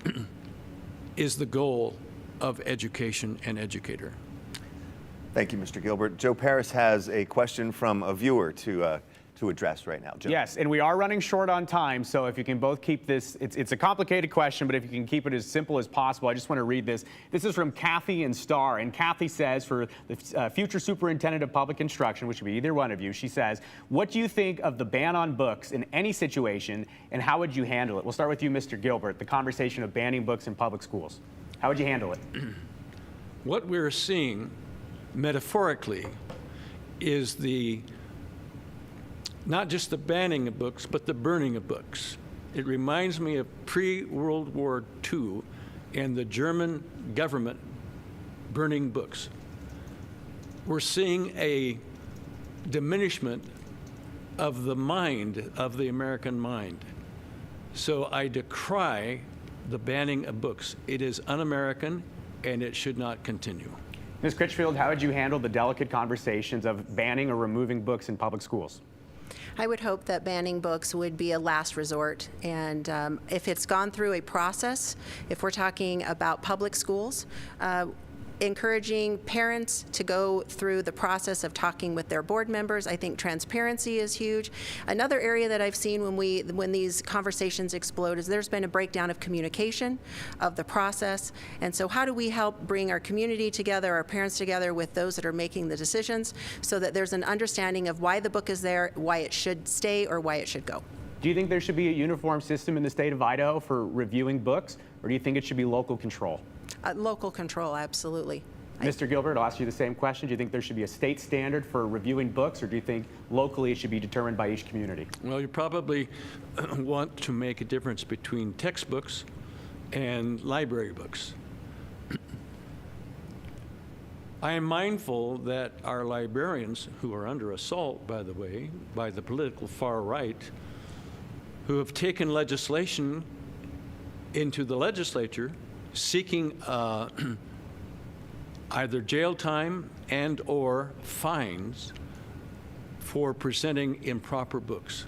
is the goal of education and educator. Thank you, Mr. Gilbert. Joe Paris has a question from a viewer to address right now. Joe. Yes, and we are running short on time, so if you can both keep this, it's a complicated question, but if you can keep it as simple as possible, I just want to read this. This is from Kathy in Star, and Kathy says, for the future Superintendent of Public Instruction, which would be either one of you, she says, what do you think of the ban on books in any situation, and how would you handle it? We'll start with you, Mr. Gilbert, the conversation of banning books in public schools. How would you handle it? What we're seeing, metaphorically, is not just the banning of books, but the burning of books. It reminds me of pre-World War II and the German government burning books. We're seeing a diminishment of the mind, of the American mind. So I decry the banning of books. It is un-American, and it should not continue. Ms. Critchfield, how would you handle the delicate conversations of banning or removing books in public schools? I would hope that banning books would be a last resort, and if it's gone through a process, if we're talking about public schools, encouraging parents to go through the process of talking with their board members. I think transparency is huge. Another area that I've seen when these conversations explode is there's been a breakdown of communication of the process. And so how do we help bring our community together, our parents together with those that are making the decisions so that there's an understanding of why the book is there, why it should stay, or why it should go. Do you think there should be a uniform system in the state of Idaho for reviewing books, or do you think it should be local control? Local control, absolutely. Mr. Gilbert, I'll ask you the same question. Do you think there should be a state standard for reviewing books, or do you think locally it should be determined by each community? Well, you probably want to make a difference between textbooks and library books. I am mindful that our librarians, who are under assault, by the way, by the political far right, who have taken legislation into the legislature seeking either jail time and or fines for presenting improper books.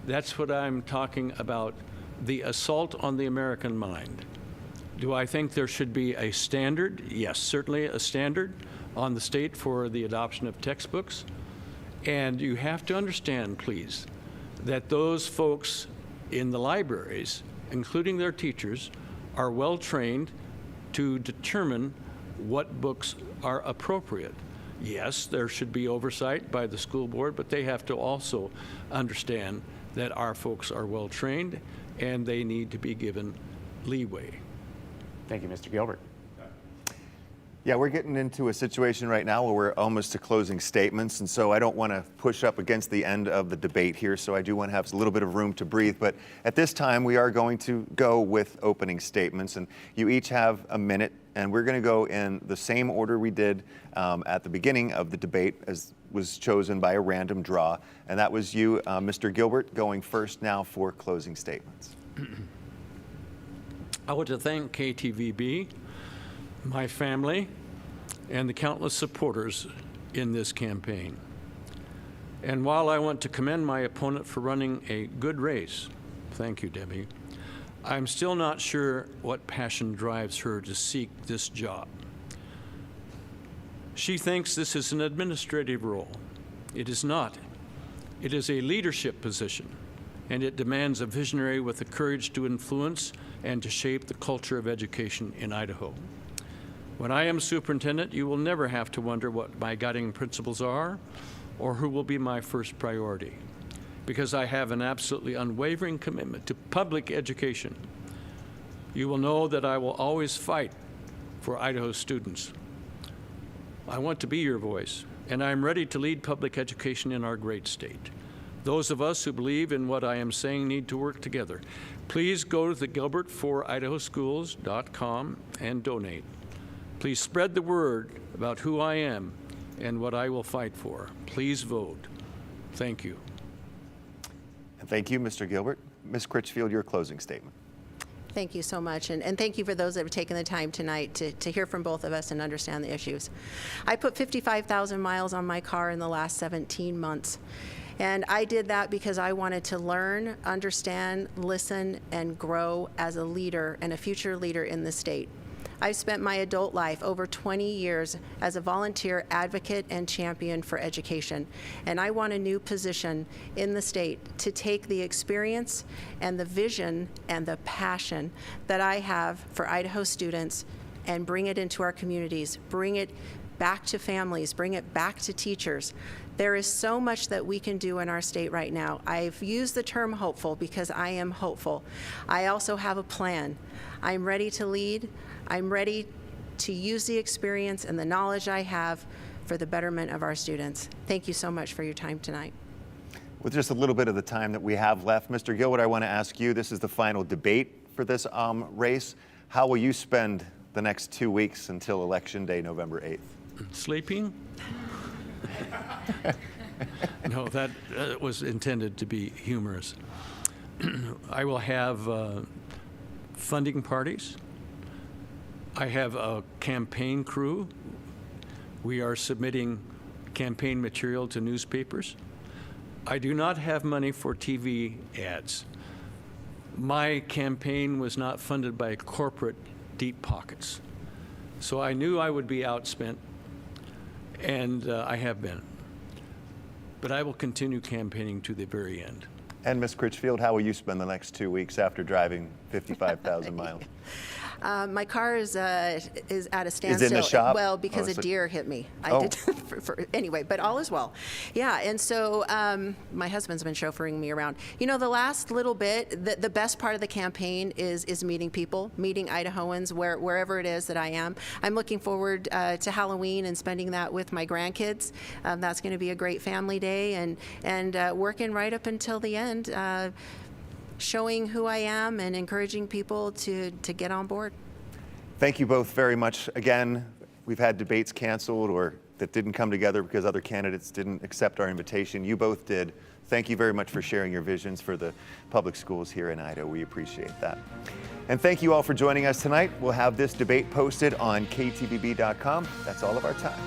That's what I'm talking about, the assault on the American mind. Do I think there should be a standard? Yes, certainly a standard on the state for the adoption of textbooks. And you have to understand, please, that those folks in the libraries, including their teachers, are well trained to determine what books are appropriate. Yes, there should be oversight by the school board, but they have to also understand that our folks are well-trained and they need to be given leeway. Thank you, Mr. Gilbert. Yeah, we're getting into a situation right now where we're almost to closing statements, and so I don't want to push up against the end of the debate here, so I do want to have a little bit of room to breathe. But at this time, we are going to go with opening statements, and you each have a minute, and we're going to go in the same order we did at the beginning of the debate, as was chosen by a random draw, and that was you, Mr. Gilbert, going first now for closing statements. I want to thank KTVB, my family, and the countless supporters in this campaign. And while I want to commend my opponent for running a good race, thank you, Debbie, I'm still not sure what passion drives her to seek this job. She thinks this is an administrative role. It is not. It is a leadership position, and it demands a visionary with the courage to influence and to shape the culture of education in Idaho. When I am superintendent, you will never have to wonder what my guiding principles are or who will be my first priority, because I have an absolutely unwavering commitment to public education. You will know that I will always fight for Idaho students. I want to be your voice, and I'm ready to lead public education in our great state. Those of us who believe in what I am saying need to work together. Please go to the gilbertforidahoschools.com and donate. Please spread the word about who I am and what I will fight for. Please vote. Thank you. And thank you, Mr. Gilbert. Ms. Critchfield, your closing statement. Thank you so much, and thank you for those that have taken the time tonight to hear from both of us and understand the issues. I put 55,000 miles on my car in the last 17 months. And I did that because I wanted to learn, understand, listen, and grow as a leader and a future leader in the state. I've spent my adult life, over 20 years, as a volunteer advocate and champion for education. And I want a new position in the state to take the experience and the vision and the passion that I have for Idaho students and bring it into our communities, bring it back to families, bring it back to teachers. There is so much that we can do in our state right now. I've used the term hopeful because I am hopeful. I also have a plan. I'm ready to lead. I'm ready to use the experience and the knowledge I have for the betterment of our students. Thank you so much for your time tonight. With just a little bit of the time that we have left, Mr. Gilbert, I want to ask you, this is the final debate for this race. How will you spend the next 2 weeks until Election Day, November 8th? Sleeping? No, that was intended to be humorous. I will have funding parties. I have a campaign crew. We are submitting campaign material to newspapers. I do not have money for TV ads. My campaign was not funded by corporate deep pockets. So I knew I would be outspent, and I have been. But I will continue campaigning to the very end. And Ms. Critchfield, how will you spend the next 2 weeks after driving 55,000 miles? My car is at a standstill. Is it in the shop? Well, because a deer hit me. I did anyway, but all is well. Yeah, and so my husband's been chauffeuring me around. You know, the last little bit, the best part of the campaign is meeting people, meeting Idahoans wherever it is that I am. I'm looking forward to Halloween and spending that with my grandkids. That's going to be a great family day, and working right up until the end. Showing who I am and encouraging people to get on board. Thank you both very much. Again, we've had debates canceled or that didn't come together because other candidates didn't accept our invitation. You both did. Thank you very much for sharing your visions for the public schools here in Idaho. We appreciate that. And thank you all for joining us tonight. We'll have this debate posted on ktvb.com. That's all of our time.